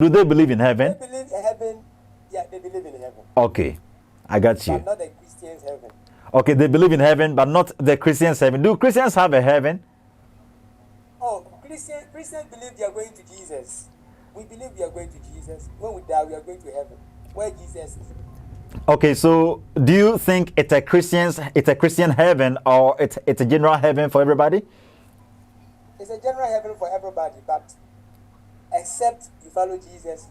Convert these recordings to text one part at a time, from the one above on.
Do they believe in heaven? They believe in heaven. Yeah, they believe in heaven. Okay, I got you. But not the Christians' heaven. Okay, they believe in heaven, but not the Christians' heaven. Do Christians have a heaven? Oh, Christians believe they are going to Jesus. We believe we are going to Jesus. When we die, we are going to heaven, where Jesus is. Okay, so do you think it's a Christian heaven, or it's a general heaven for everybody? It's a general heaven for everybody, but except you follow Jesus.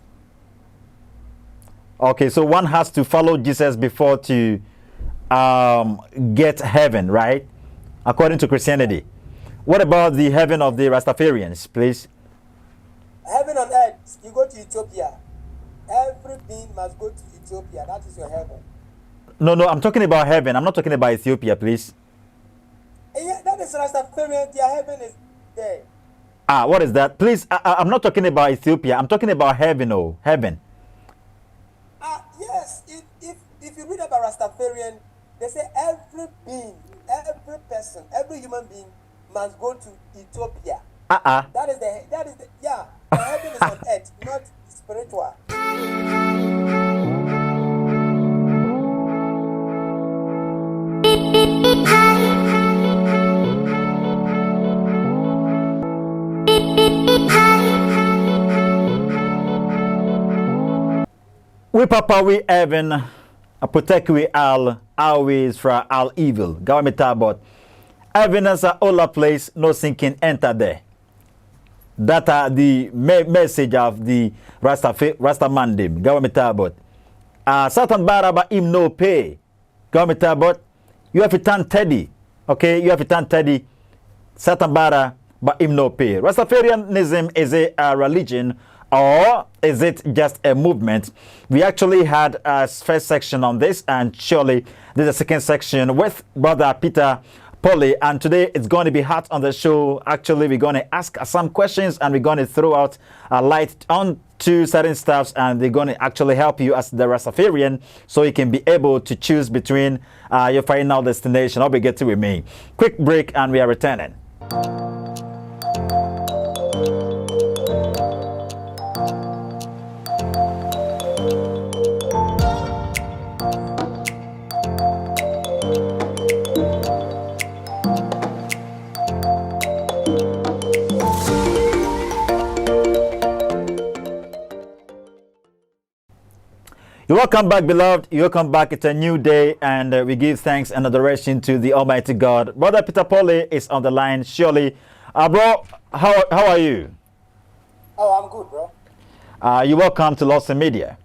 Okay, so one has to follow Jesus before to get heaven, right? According to Christianity. What about the heaven of the Rastafarians, please? Heaven on earth, you go to Ethiopia. Every being must go to Ethiopia. That is your heaven. No, I'm talking about heaven. I'm not talking about Ethiopia, please. Yeah, that is Rastafarian. Their heaven is there. What is that? Please, I'm not talking about Ethiopia. I'm talking about heaven, heaven. Yes. If you read about Rastafarian, they say every being, every person, every human being must go to Ethiopia. That is the yeah. The heaven is on earth, not spiritual. We papa we heaven, protect we all always from all evil. Government about heaven is a holy place, no sinking enter there. That are the message of the Rastamandim. Government about Satan baraba him no pay. Government about you have to turn Teddy. Okay, you have to turn Teddy. Satan bara but him no pay. Rastafarianism is a religion, or is it just a movement? We actually had a first section on this, and surely there's a second section with Bro.Peter Polley, and today it's going to be hot on the show. Actually, we're going to ask some questions, and we're going to throw out a light on to certain stuffs, and they're going to actually help you as the Rastafarian, so you can be able to choose between your final destination. I'll be getting with me. Quick break, and we are returning. You're welcome back, beloved. You're welcome back. It's a new day, and we give thanks and adoration to the Almighty God. Bro.Peter Polley is on the line, surely. Bro, how are you? Oh, I'm good, bro. You're welcome to Lost in Media.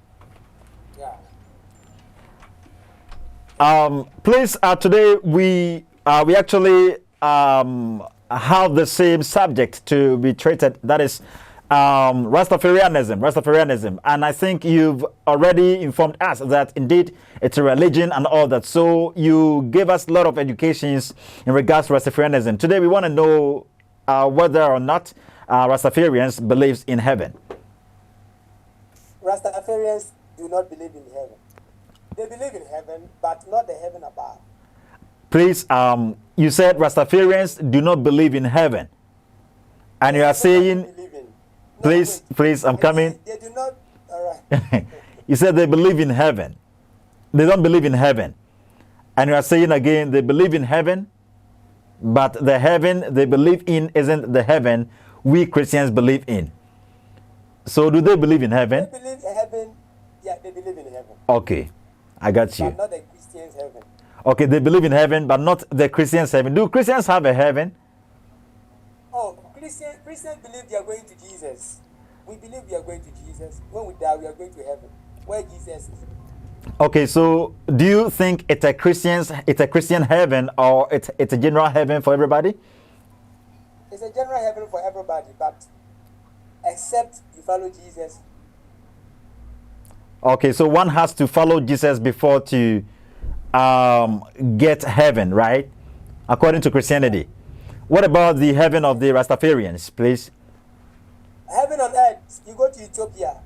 Yeah. Please, today we actually have the same subject to be treated. That is Rastafarianism, and I think you've already informed us that indeed it's a religion and all that. So you gave us a lot of educations in regards to Rastafarianism. Today we want to know whether or not Rastafarians believes in heaven. Rastafarians do not believe in heaven. They believe in heaven, but not the heaven above. Please, you said Rastafarians do not believe in heaven, and you are saying. Please, I'm coming. They do not. All right. You said they believe in heaven. They don't believe in heaven. And you are saying again, they believe in heaven, but the heaven they believe in isn't the heaven we Christians believe in. So do they believe in heaven? They believe in heaven. Yeah, they believe in heaven. Okay, I got you. But not the Christians' heaven. Okay, they believe in heaven, but not the Christians' heaven. Do Christians have a heaven? Oh, Christians believe they are going to Jesus. We believe we are going to Jesus. When we die, we are going to heaven, where Jesus is. Okay, so do you think it's a Christian heaven, or it's a general heaven for everybody? It's a general heaven for everybody, but except you follow Jesus. Okay, so one has to follow Jesus before to get heaven, right? According to Christianity. What about the heaven of the Rastafarians, please? Heaven on earth, you go to Ethiopia.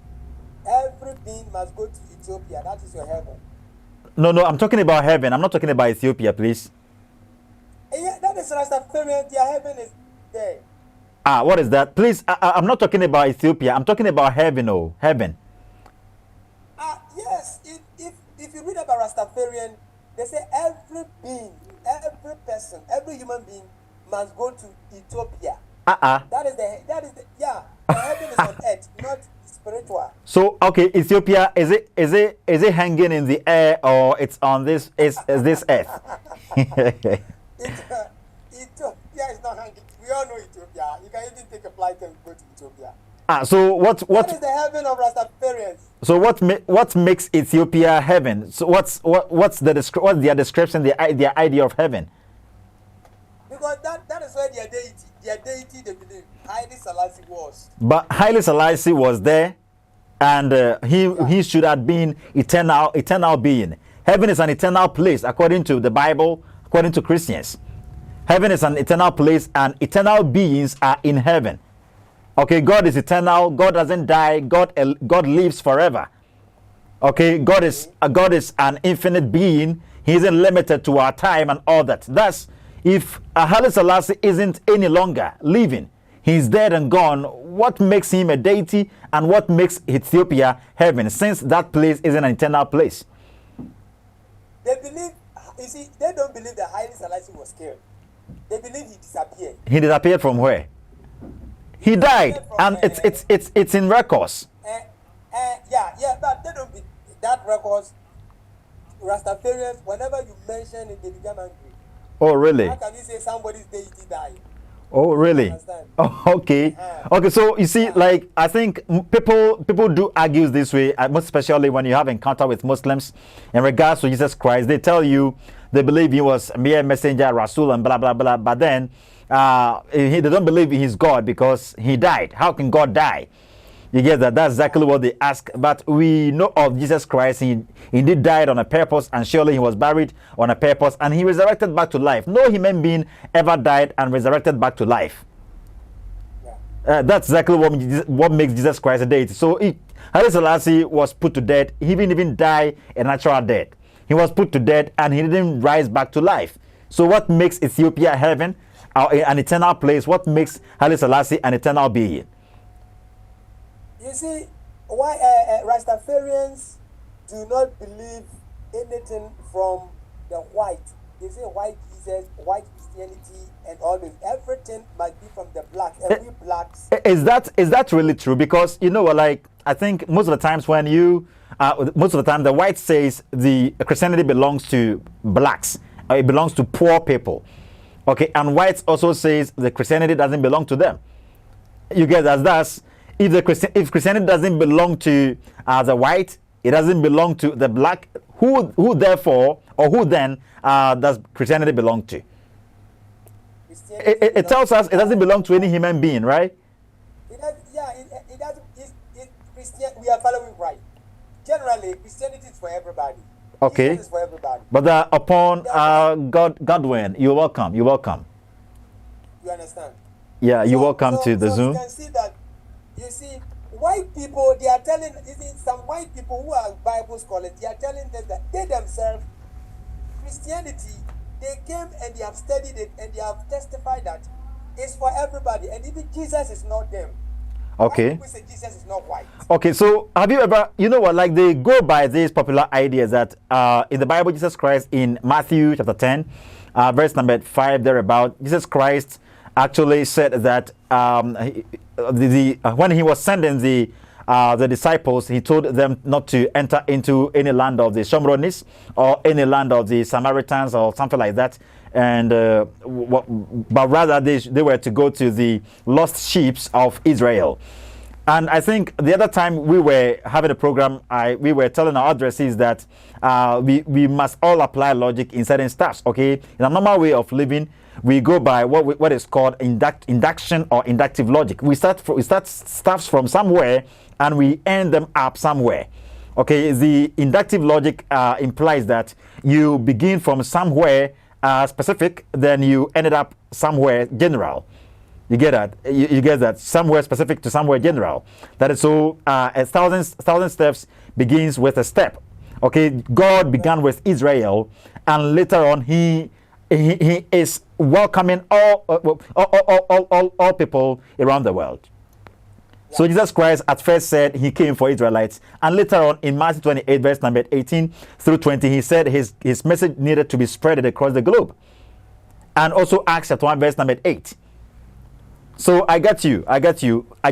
Every being must go to Ethiopia. That is your heaven. No, I'm talking about heaven. I'm not talking about Ethiopia, please. Yeah, that is Rastafarian. Their heaven is there. What is that? Please, I'm not talking about Ethiopia. I'm talking about heaven. Oh, heaven. Yes. If you read about Rastafarian, they say every being, every person, every human being must go to Ethiopia. That is the heaven is on earth, not spiritual. So okay, Ethiopia is it hanging in the air, or it's on this is this earth? Ethiopia is not hanging. We all know Ethiopia. You can even take a flight and go to Ethiopia. So what That is the heaven of Rastafarians. So what makes Ethiopia heaven? So what's their description, their idea of heaven? Because that is where their deity they believe Haile Selassie was. But Haile Selassie was there, and he should have been eternal being. Heaven is an eternal place according to the Bible, according to Christians. Heaven is an eternal place, and eternal beings are in heaven. Okay, God is eternal. God doesn't die. God lives forever. Okay, God is an infinite being. He isn't limited to our time and all that. Thus, if Haile Selassie isn't any longer living, he's dead and gone, what makes him a deity, and what makes Ethiopia heaven, since that place is an eternal place? They believe, you see, they don't believe that Haile Selassie was killed. They believe he disappeared. He disappeared from where? He died, and it's in records. But they don't be that records. Rastafarians, whenever you mention it, they become angry. Oh, really? How can you say somebody's deity died? Oh, really? Oh, okay. Okay, so you see, like, I think people do argue this way, most especially when you have encounter with Muslims in regards to Jesus Christ. They tell you they believe he was a mere messenger, Rasul, and blah, blah, blah. But then they don't believe he's God because he died. How can God die? You get that? That's exactly what they ask. But we know of Jesus Christ. He indeed died on a purpose, and surely he was buried on a purpose, and he resurrected back to life. No human being ever died and resurrected back to life. That's exactly what makes Jesus Christ a deity. So Haile Selassie was put to death. He didn't even die a natural death. He was put to death, and he didn't rise back to life. So what makes Ethiopia heaven, an eternal place? What makes Haile Selassie an eternal being? You see, why Rastafarians do not believe anything from the white. They say white Jesus, white Christianity, and all this. Everything must be from the black. Every blacks. Is that really true? Because you know, like, I think most of the times when most of the time the white says the Christianity belongs to blacks, it belongs to poor people. Okay, and whites also says the Christianity doesn't belong to them. You get that? That's if Christianity doesn't belong to the white, it doesn't belong to the black. Who then does Christianity belong to? It tells us it doesn't belong to any human being, right? It does. Christian. We are following right. Generally, Christianity is for everybody. Okay. Jesus is for everybody. But upon Godwin, you're welcome. You're welcome. You understand? Yeah, you're welcome to the Zoom. You can see that. You see, white people, they are telling, some white people who are Bible scholars, they are telling us that they themselves, Christianity, they came and they have studied it and they have testified that it's for everybody. And even Jesus is not them. Okay. White people say Jesus is not white. Okay, so have you ever, you know what, like they go by this popular idea that in the Bible, Jesus Christ, in Matthew chapter 10, verse number 5 thereabout, Jesus Christ actually said that when he was sending the disciples, he told them not to enter into any land of the Shomronis or any land of the Samaritans or something like that, and but rather they were to go to the lost sheep of Israel. And I think the other time we were having a program, we were telling our addressees that we must all apply logic in certain stuffs. Okay, in a normal way of living, we go by what is called induction or inductive logic. We start stuffs from somewhere and we end them up somewhere. Okay, the inductive logic implies that you begin from somewhere specific, then you ended up somewhere general. You get that? You get that? Somewhere specific to somewhere general. That is so. A thousand steps begins with a step. Okay, God began with Israel, and later on He he is welcoming all people around the world. Yeah. So Jesus Christ at first said he came for Israelites, and later on in Matthew 28 verse number 18 through 20, he said his message needed to be spread across the globe. And also Acts chapter 1 verse number 8. So I got you.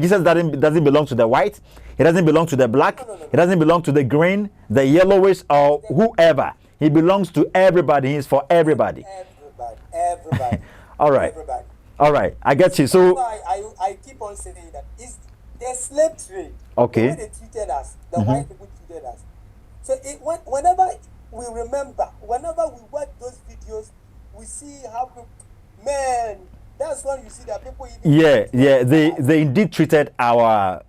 Jesus doesn't belong to the white. He doesn't belong to the black. No. He doesn't belong to the green, the yellowish, or whoever. He belongs to everybody. He's for everybody. Everybody. All right. Everybody. All right. I get you. So I keep on saying that it's the slave trade. Okay. The way they treated us, the white people treated us. So whenever we remember, whenever we watch those videos, we see how people, man. That's when you see that people. They indeed treated our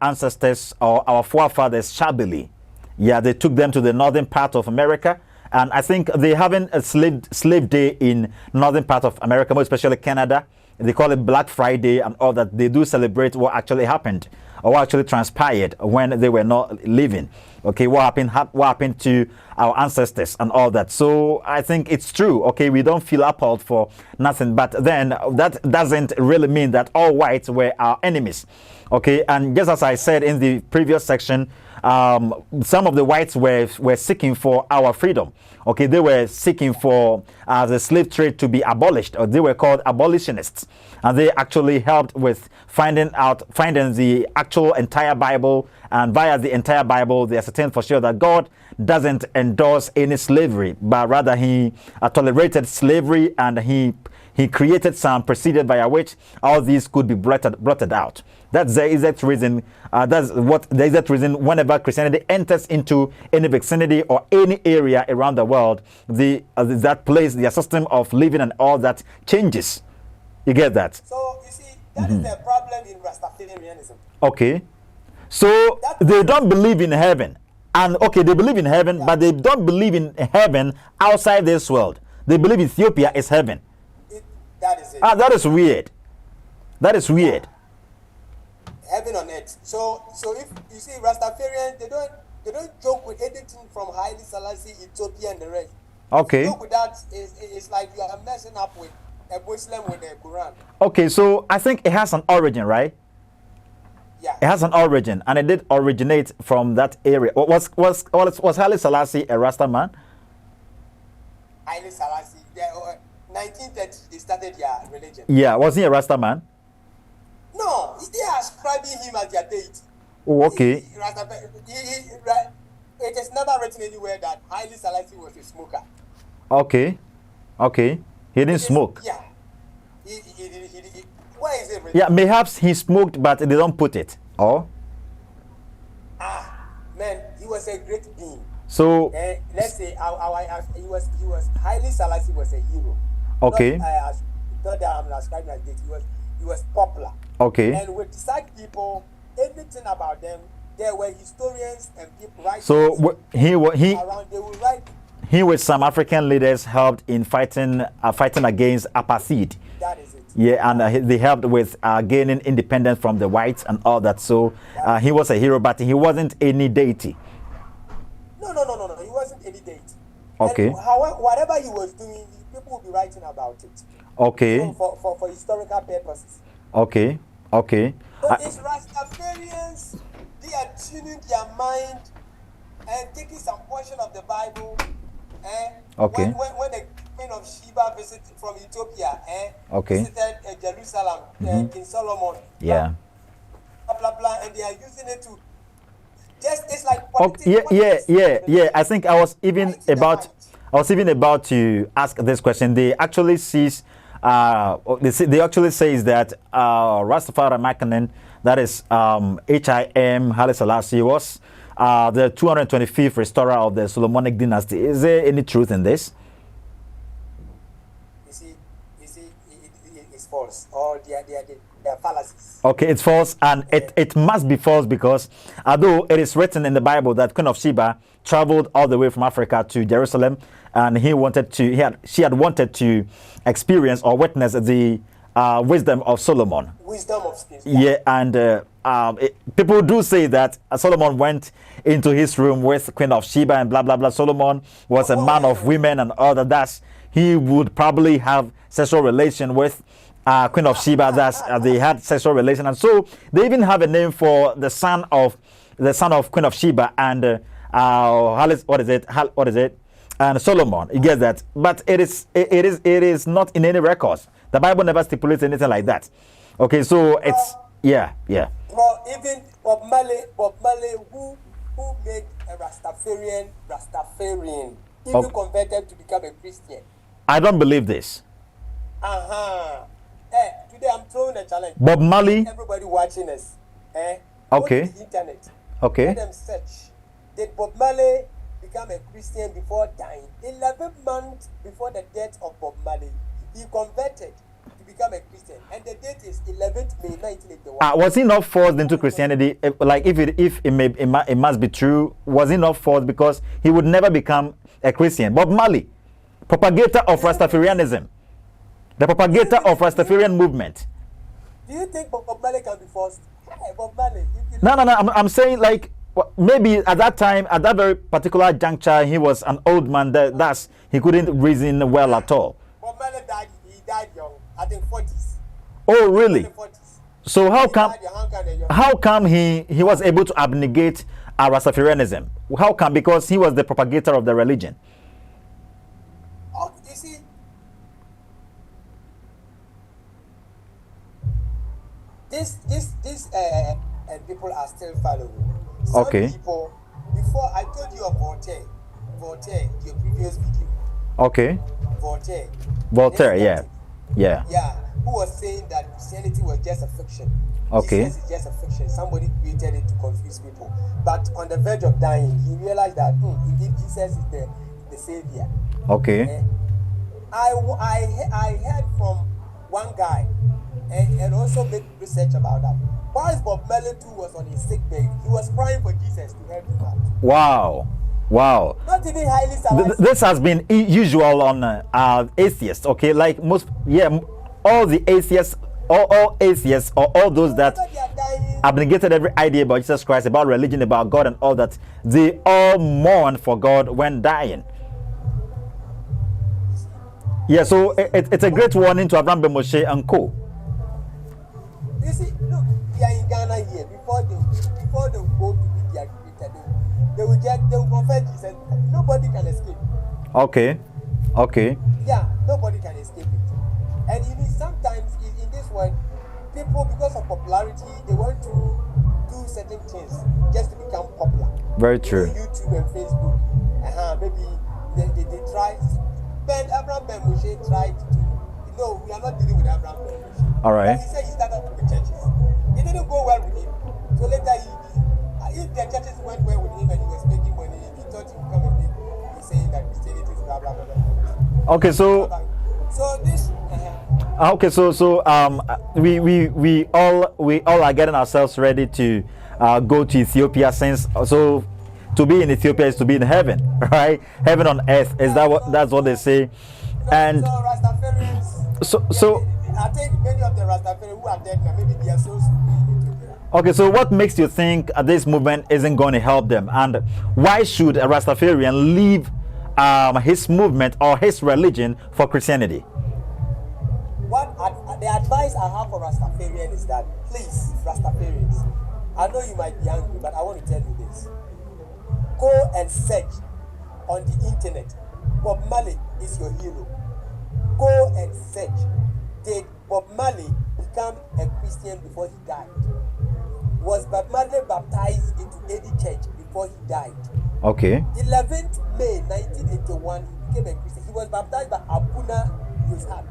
ancestors or our forefathers shabbily. Yeah, they took them to the northern part of America, and I think they having a slave day in northern part of America, more especially Canada. They call it Black Friday and all that. They do celebrate what actually happened or what actually transpired when they were not living. Okay, what happened to our ancestors and all that. So I think it's true. Okay, we don't feel appalled for nothing, but then that doesn't really mean that all whites were our enemies. Okay, and just as I said in the previous section, some of the whites were seeking for our freedom. Okay, they were seeking for the slave trade to be abolished, or they were called abolitionists, and they actually helped with finding the actual entire Bible, and via the entire Bible they ascertained for sure that God doesn't endorse any slavery, but rather he tolerated slavery, and he created some procedure via which all these could be blotted out. That's the exact reason. The exact reason whenever Christianity enters into any vicinity or any area around the world, that place, their system of living and all that changes. You get that? So you see, that is the problem in Rastafarianism. Okay. So they don't believe in heaven. And okay, they believe in heaven, but they don't believe in heaven outside this world. They believe Ethiopia is heaven. That is it. That is weird. That is weird. Heaven on earth. So if you see Rastafarians, they don't joke with anything from Haile Selassie, Ethiopia, and the rest. Okay. If you joke with that, it's like you are messing up with a Muslim with the Quran. Okay, so I think it has an origin, right? Yeah. It has an origin, and it did originate from that area. Was Haile Selassie a Rasta man? Haile Selassie, 1930, they started their religion. Yeah, was he a Rasta man? No, they are ascribing him as their deity. Oh, okay. It is never written anywhere that Haile Selassie was a smoker. Okay. He didn't smoke. Yeah. Where is it written? Yeah, perhaps he smoked, but they don't put it. Oh. Man, he was a great being. So let's say he was Haile Selassie was a hero. Okay. Not that I'm ascribing as deity. He was popular. Okay. And with such people, anything about them, there were historians and people writing. So he around, they will write. He with some African leaders helped in fighting against apartheid. That is it. Yeah, and they helped with gaining independence from the whites and all that. So he was a hero, but he wasn't any deity. No. He wasn't any deity. Okay. And however, whatever he was doing, people will be writing about it. Okay. So for historical purposes. Okay. But it's Rastafarians, they are tuning their mind and taking some portion of the Bible. Okay. When the Queen of Sheba visited from Ethiopia, visited Jerusalem, King Solomon. Yeah. Blah, blah, blah, and they are using it to just, it's like yeah. I think I was even about to ask this question. They actually sees they actually says that Rastafari Makanen, that is HIM Haile Selassie, was the 225th restorer of the Solomonic dynasty. Is there any truth in this? You see, it's false. Or they are fallacies. Okay, it's false, and it must be false because although it is written in the Bible that Queen of Sheba traveled all the way from Africa to Jerusalem, and she had wanted to experience or witness the wisdom of Solomon. Wisdom of Solomon. Yeah, and people do say that Solomon went into his room with Queen of Sheba and blah blah blah. Solomon was a man of women and all that. he would probably have sexual relation with Queen of Sheba. That's they had sexual relation, and so they even have a name for the son of Queen of Sheba and what is it? And Solomon. You get that? But it is not in any records. The Bible never stipulates anything like that. Okay, so it's yeah. Well, even Bob Marley, who made a Rastafarian, even converted to become a Christian. I don't believe this. Today I'm throwing a challenge. Bob Marley. Everybody watching us. Okay. Go to the internet. Okay. Let them search. Did Bob Marley become a Christian before dying? 11 months before the death of Bob Marley, he converted to become a Christian, and the date is 11th May 1981. Was he not forced into Christianity? If it must be true, was he not forced because he would never become a Christian? Bob Marley, propagator of Rastafarianism, the propagator of Rastafarian movement. Do you think Bob Marley can be forced? Hey, Bob Marley. No. I'm saying maybe at that time, at that very particular juncture, he was an old man. Thus, he couldn't reason well at all. Bob Marley died. He died young. I think 40s. Oh, really? 40s. So how come he was able to abnegate Rastafarianism? How come? Because he was the propagator of the religion. Oh, you see, this people are still following. Some people, before I told you of Voltaire, your previous video. Okay. Voltaire, yeah. Who was saying that Christianity was just a fiction. Okay. Jesus is just a fiction. Somebody created it to confuse people. But on the verge of dying, he realized that indeed Jesus is the savior. Okay. I heard from one guy and also made research about that. Whilst Bob Marley too was on his sick bed, he was crying for Jesus to help him out. Wow. Not even highly civilized. This has been usual on atheists. Okay, like all the atheists, all atheists, or all those that abnegated every idea about Jesus Christ, about religion, about God, and all that, they all mourn for God when dying. Yeah, so it's a great warning to Abraham Moshe and co. You see, look, we are in Ghana here. Before they go to meet their creator, they will confess Jesus. Nobody can escape. Okay. Yeah, nobody can escape it. And even sometimes in this world, people, because of popularity, they want to do certain things just to become popular. Very true. YouTube and Facebook. Maybe they try. Abraham Moshe tried to. No, we are not dealing with Abraham Moshe. All right. But he said he started with churches. It didn't go well with him. So later, if the churches went well with him and he was making money, he thought he would come and he's saying that Christianity is blah blah blah. Okay, so this. Okay, so we all are getting ourselves ready to go to Ethiopia, since to be in Ethiopia is to be in heaven, right? Heaven on earth, that's what they say. And so Rastafarians, so I think many of the Rastafarians who are dead now, maybe their souls will be in Ethiopia. Okay, so what makes you think this movement isn't going to help them, and why should a Rastafarian leave his movement or his religion for Christianity? The advice I have for Rastafarian is that, please, Rastafarians, I know you might be angry, but I want to tell you this. Go and search on the internet. Bob Marley is your hero. Go and search. Did Bob Marley become a Christian before he died? Was Bob Marley baptized into any church before he died? Okay. 11th May 1981, he became a Christian. He was baptized by Abuna Yushak.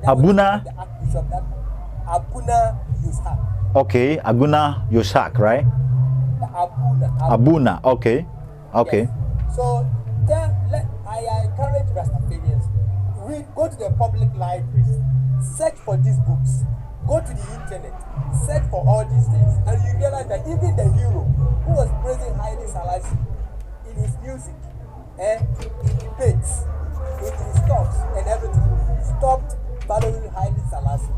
Abuna Yushak. Okay, Abuna Yushak, right? Abuna. Okay. Yes. So I encourage Rastafarians, go to the public libraries, search for these books, go to the internet, search for all these things, and you realize that even the hero who was praising Haile Selassie in his music, in debates, in his talks and everything, stopped following Haile Selassie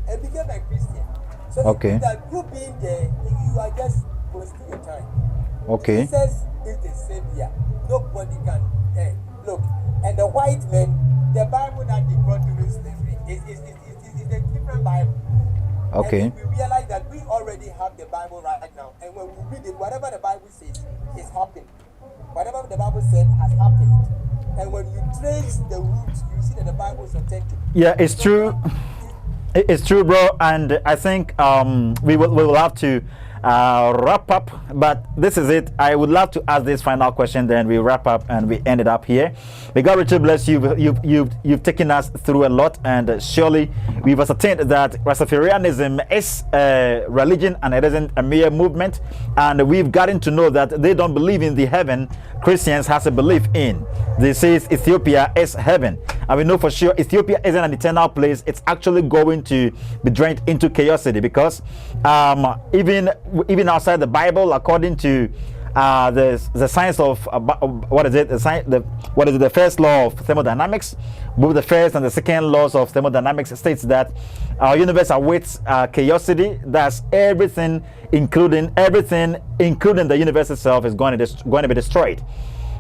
and became a Christian. So okay. that you being there, you are just wasting your time. Okay. Jesus is the savior. Nobody can look. And the white men, the it's a different Bible. Okay. And we realize that we already have the Bible right now, and when we read it, whatever the Bible says is happening. Whatever the Bible said has happened. And when you trace the roots, you see that the Bible is authentic. Yeah, it's true. It's true, bro. And I think we will have to wrap up, but this is it. I would love to ask this final question, then we wrap up and we end it up here. May God richly bless you. You've taken us through a lot, and surely we've ascertained that Rastafarianism is a religion and it isn't a mere movement, and we've gotten to know that they don't believe in the heaven Christians has a belief in. They say Ethiopia is heaven, and we know for sure Ethiopia isn't an eternal place. It's actually going to be drained into chaosity, because even outside the Bible, according to the science of the first law of thermodynamics, both the first and the second laws of thermodynamics states that our universe awaits chaosity. That's everything, including the universe itself, is going to be destroyed.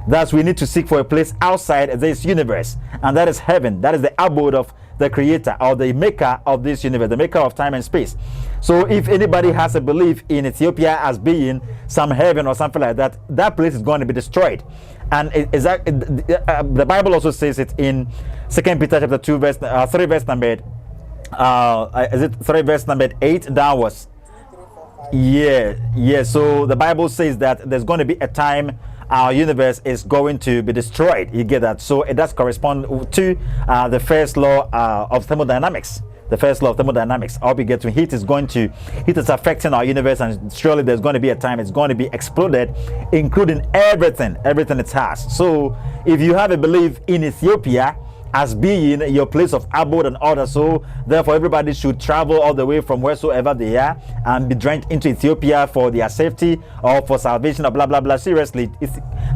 Thus, we need to seek for a place outside this universe, and that is heaven. That is the abode of the creator, or the maker of this universe, the maker of time and space. So if anybody has a belief in Ethiopia as being some heaven or something like that, that place is going to be destroyed. And the Bible also says it in 2 Peter chapter 2 verse 3 verse number 3 verse number 8 downwards. Yeah. So the Bible says that there's going to be a time our universe is going to be destroyed. You get that? So it does correspond to the first law of thermodynamics. The first law of thermodynamics. All we get to heat is affecting our universe, and surely there's going to be a time it's going to be exploded, including everything it has. So if you have a belief in Ethiopia as being your place of abode and order, so therefore everybody should travel all the way from wheresoever they are and be drained into Ethiopia for their safety or for salvation or blah blah blah. Seriously,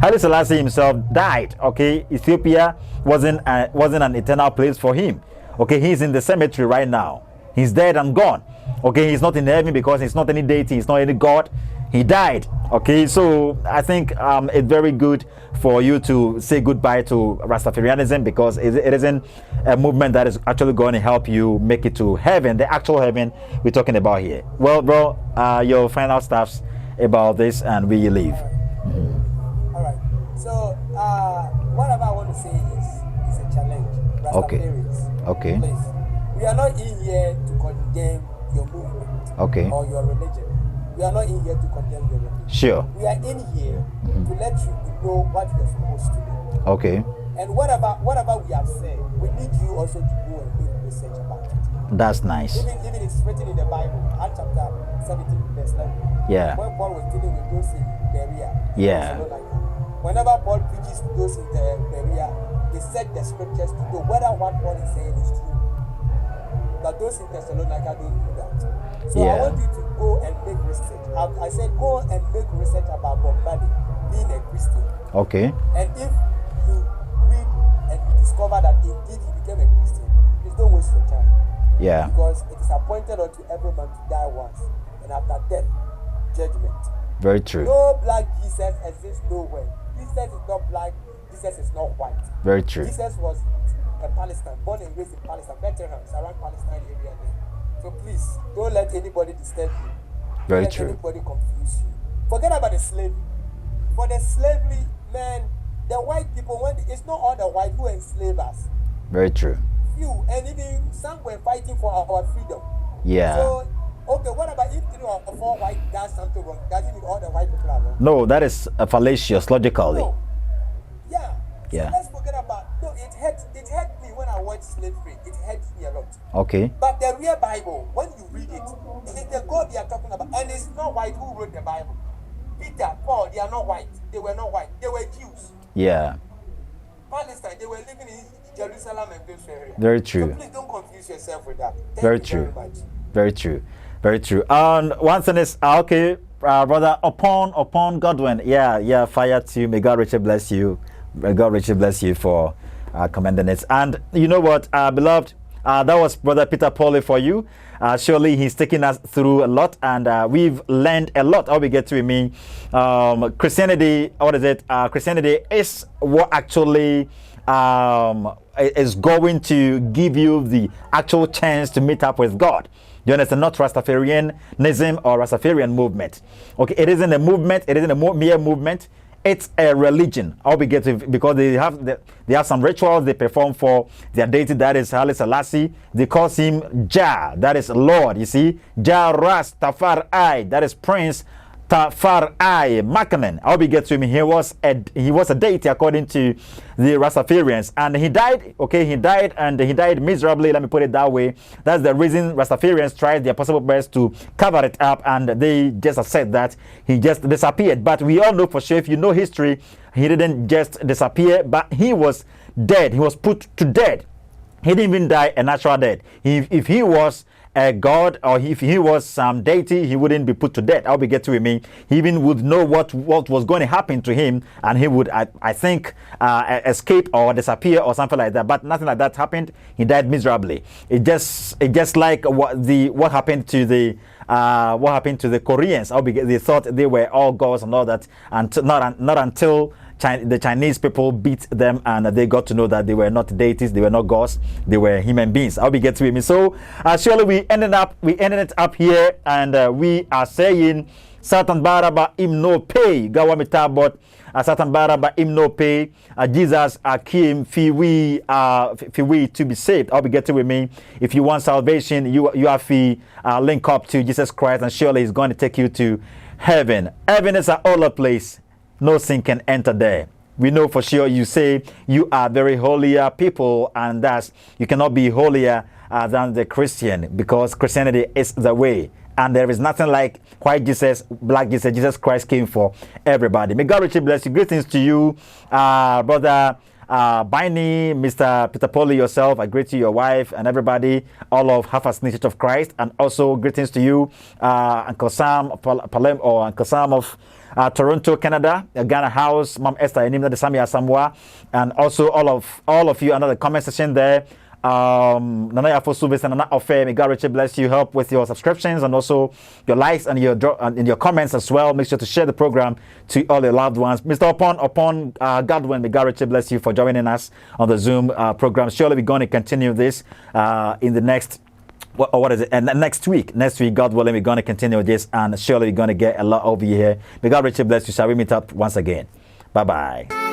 Haile Selassie himself died. Okay, Ethiopia wasn't an eternal place for him. Okay, he's in the cemetery right now. He's dead and gone. Okay, he's not in heaven because he's not any deity, he's not any god. He died. Okay, so I think it's very good for you to say goodbye to Rastafarianism, because it isn't a movement that is actually going to help you make it to heaven, the actual heaven we're talking about here. Well, bro, your final stuffs about this, and we leave. All right. So whatever I want to say is a challenge. Rastafarians. Okay. Please, we are not in here to condemn your movement. Okay. Or your religion. We are not in here to condemn your religion. Sure. We are in here to let you know what you're supposed to do. Okay. And whatever we have said, we need you also to go and make research about it. That's nice. Even it's written in the Bible, Acts chapter 17 verse 11. Yeah. When Paul was dealing with those in Berea. Yeah. Whenever Paul preaches to those in the Berea, they set the scriptures to know whether what Paul is saying is true. But those in Thessalonica don't do that. So I want you to go and make research. I said go and make research about Marley being a Christian. Okay. And if you read and you discover that indeed he became a Christian, please don't waste your time. Yeah. Because it is appointed unto every man to die once, and after death, judgment. Very true. No black Jesus exists nowhere. Jesus is not black. Jesus is not white. Very true. Jesus was a Palestine, born and raised in Palestine, veterans around Palestine area there. So please, don't let anybody disturb you. Very don't true. Let anybody confuse you. Forget about the slavery. For the slavery, man, the white people, it's not all the white who enslave us. Very true. Few, and even some were fighting for our freedom. Yeah. So, okay, what about if 3 or 4 white does something wrong? Does it mean all the white people are wrong? No, that is fallacious logically. No. Yeah. Yeah. So let's forget about. No, it hurt me when I watched slavery. It hurts me a lot. Okay. But the real Bible, when you read it, it's the God they are talking about, and it's not white who wrote the Bible. Peter, Paul, they are not white. They were not white. They were Jews. Yeah. Palestine, they were living in Jerusalem and those areas. Very true. So please don't confuse yourself with that. Very Thank you true. very much. Very true. Very true. And one thing is okay, brother, upon Godwin. Yeah, fire to you. May God richly bless you. May God richly bless you for commending it. And you know what, beloved, that was Brother Peter Polley for you. Surely he's taking us through a lot, and we've learned a lot. All we get to mean Christianity. What is it? Christianity is what actually is going to give you the actual chance to meet up with God. You understand? Not Rastafarianism or Rastafarian movement. Okay, it isn't a movement. It isn't a mere movement. It's a religion. I'll be getting, because they have some rituals they perform for their deity, that is Haile Selassie. They call him Jah, that is Lord. You see, Jah Rastafari, that is Prince Tafari Makanen. I'll be getting to him. He was a deity according to the Rastafarians, and he died. Okay, he died miserably. Let me put it that way. That's the reason Rastafarians tried their possible best to cover it up, and they just said that he just disappeared. But we all know for sure, if you know history, he didn't just disappear, but he was dead. He was put to death. He didn't even die a natural death. If he was a god, or if he was some deity, he wouldn't be put to death. I'll be get to him. He even would know what was going to happen to him, and he would, I think, escape or disappear or something like that. But nothing like that happened. He died miserably. It just like what happened to the Koreans. They thought they were all gods and all that, and not until the Chinese people beat them, and they got to know that they were not deities, they were not gods, they were human beings. I'll be getting with me. So surely we ended it up here, and we are saying Satan Baraba im no pay. Gawamita but Satan Baraba im no pay. Jesus came fi we to be saved. I'll be getting with me. If you want salvation, you have to link up to Jesus Christ, and surely He's going to take you to heaven. Heaven is an older place. No sin can enter there. We know for sure you say you are very holier people, and thus you cannot be holier than the Christian, because Christianity is the way. And there is nothing like white Jesus, black Jesus. Jesus Christ came for everybody. May God richly bless you. Greetings to you, brother Biney, Mr. Peter Polley, yourself. I greet you, your wife, and everybody, all of Half-As Church of Christ. And also greetings to you, Uncle Sam Palem, or Uncle Sam of Toronto, Canada, Ghana House, Mom Esther, Enimna de Samia Samoa, and also all of you under the comment section there. Nanaya for service and Nana Offer. May God richly bless you. Help with your subscriptions and also your likes and your comments as well. Make sure to share the program to all your loved ones. Mr. Upon Godwin, may God richly bless you for joining us on the Zoom program. Surely we're going to continue this in the next. What is it? And next week, God willing, we're going to continue this, and surely we're going to get a lot over here. May God richly bless you. Shall we meet up once again? Bye bye.